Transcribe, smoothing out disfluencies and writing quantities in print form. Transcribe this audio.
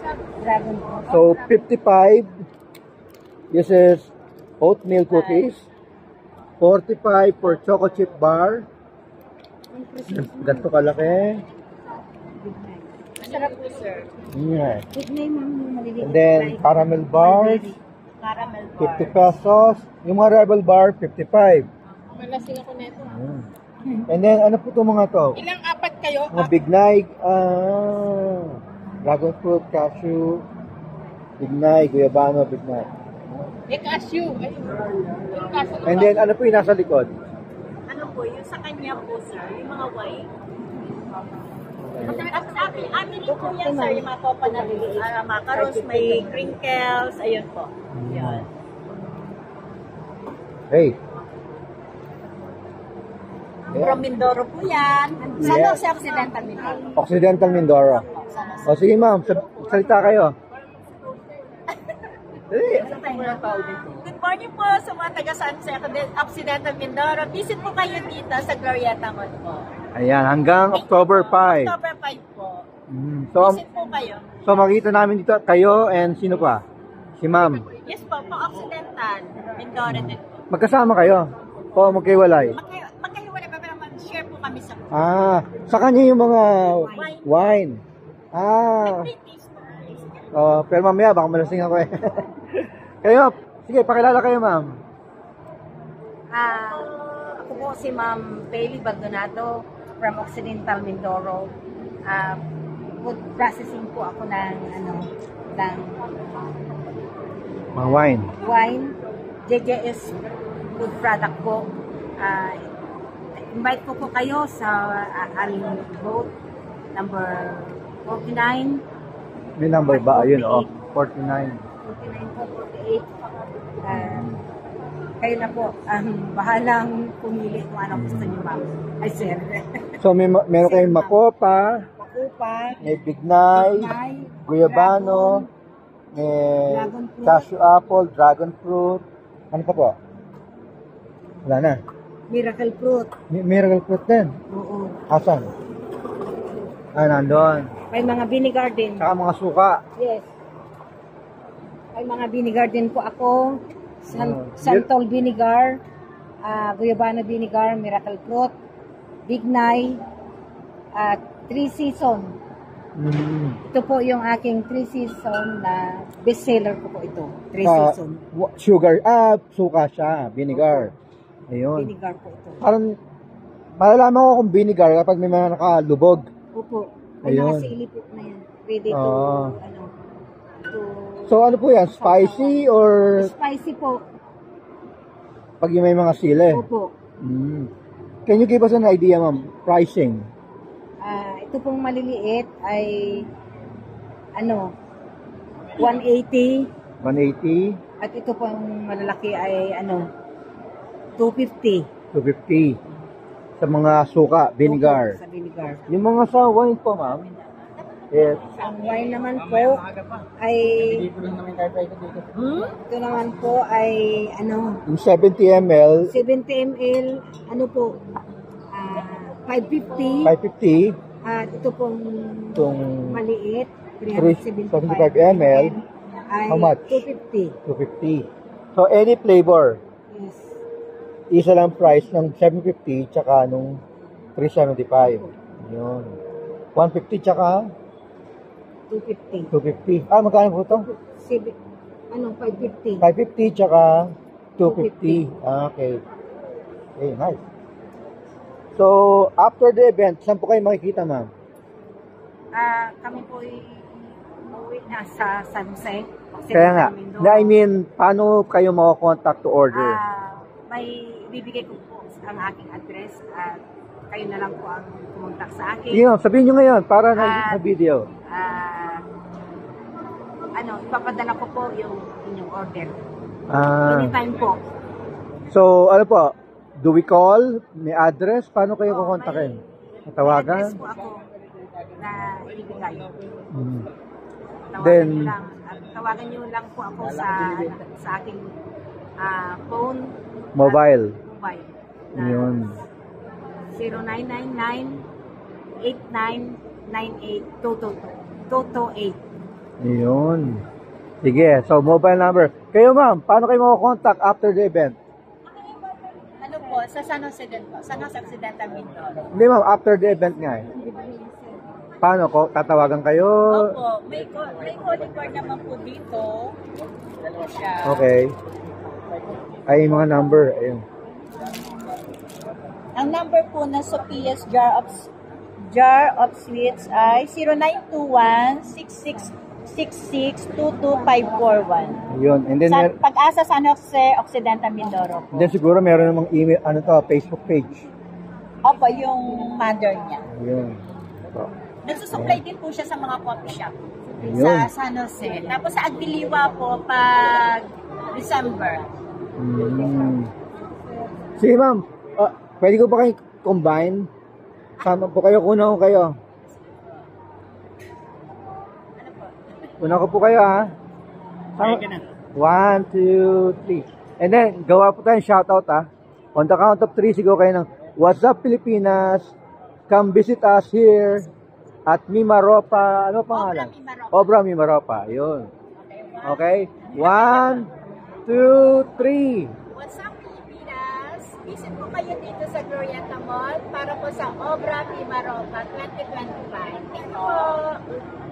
Dragon fruit. So, 55. This is oatmeal cookies. 45 for choco chip bar. Ganito kalaki. Masarap po, sir. Yeah. Big ma'am, yung maliliit. And then, caramel bars. Caramel bar. 50 pesos. Yung mga Rebel bar, 55. Malasing ako neto. And then, ano po itong mga to? Ilang apat kayo? Mga Big Night, dragon fruit, cashew, Big Night, guyabano, Big Night. Cashew. Yung cashew. And then, ano po yung nasa likod? Ano po, yung sa kanya po, sir, yung mga white. Amin po yan, sir, yung mga copa na macarons, may crinkles, ayun po. Yan. Hey. From Mindoro po yan. Saan Yeah. po sa Occidental Mindoro? Occidental Mindoro. O sige ma'am, salita kayo. Good morning po sa mga taga San Occidental Mindoro. Visit po kayo dito sa Glorieta Mall po. Ayan, hanggang October 5. October 5 po. So, Visit po kayo. so makita namin dito kayo and sino pa? Si ma'am. Yes po, po Occidental Mindoro din po. Magkasama kayo? O magkaiwalay? Magkahiwalay pa pero mag-share po kami sa Sa kanya yung mga wine. British po. Pero mamaya baka malasing ako eh. Kayo, sige, pakilala kayo ma'am. Ako po si Ma'am Bailey Baldonado from Occidental Mindoro. Food processing po ako ng Mga wine. wine. JJS food product po. Invite ko po kayo sa aming boat number 49. May number ba? Ayun, 49. 49 po, 48. Kayo na po ang bahalang pumili kung anong gusto niyo, ma'am. Ay, sir. So, meron kayong makopa, Makupa, may bignay, guyabano, may Dragon fruit. cashew apple, dragon fruit. Ano pa po? Wala na. miracle fruit. Miracle fruit din. Oo. Asan? Nandun. May mga vinegar din. Saka mga suka. Yes. May mga vinegar din po ako. Santol vinegar, guyabano vinegar, miracle fruit, bignay, 3 season. Ito po yung aking 3 season na bestseller ko po ito. 3 season. Sugar, suka siya, vinegar. Ayun. Vinegar po ito. Parang, malalaman ko kung vinegar kapag may mga nakalubog. Opo. May Ayun. mga sili po na yan. Ready to, to... So, ano po yan? Spicy or Spicy po. pag yung may mga sili? Opo. Can you give us an idea, ma'am? Pricing? Ito pong maliliit ay 180. 180? At ito pong malalaki ay 250. 250. Sa mga suka, vinegar. Opo, sa vinegar. Yung mga sa wine po, ma'am? Yes. Ang wine naman po ay ito naman po ay Yung 70 ml, 70 ml po 550. 550. At ito pong Itong maliit 375 375 ml, ay how much? 250. 250. So, any flavor, Yes. isa lang price ng 750 tsaka nung 375. Yun. 150 tsaka 250. 250. Magkano po ito? 550. 550 tsaka 250. Okay. Okay, nice. So, after the event, saan po kayo makikita, ma'am? Kami po ay umuwi na sa San Jose. Kaya nga, I mean, paano kayo makakontakt to order? May ibibigay ko po ang aking address at kayo na lang po ang kumontak sa akin. Yun, sabihin nyo ngayon, para sa video. Ipapadala ko po yung inyong order. Anytime po. So, ano po, do we call? May address? Paano kayo kukontakin? Tawagan? May address po ako na ibibigay. Then, Tawagan nyo lang po ako sa aking phone. Mobile. Mobile. Yun. 0999-8998-228. Yun. Sige, so mobile number. Kayo ma'am, paano kayo makakontakt after the event? Ano po, sa San Jose din po. San Jose Occidental Mindoro. Hindi ma'am, after the event nga eh. Paano ko? Tatawagan kayo? Opo, may calling card naman po dito. Ano siya? Okay. Ay, mga number. Ayun. Ang number po na Sophia's Jar of Sweets ay 0921-6666-22541. Ayun. And then, Pag-asa San Jose Occidental Mindoro po. then siguro meron namang email, ano to, Facebook page. Opo, yung mother niya. Ayun. So, Nagsusupply din po siya sa mga coffee shop Ayun. sa San Jose. Tapos sa Agdiliwa po pag December. Sige ma'am, pwede ko ba kayo combine? Sama po kayo, kuna ko kayo. Una ko po kayo ha. Sama. 1, 2, 3. And then, gawa po tayong shoutout ha. On the count of 3, sigaw kayo ng What's up Pilipinas? Come visit us here at Mimaropa. Ano pangalan? Obra Mimaropa. Yun. Okay? 1, 2, 3. What's up, Pilipinas? Visit po kayo dito sa Glorieta Mall para po sa Obra Mimaropa 2025. Thank you po!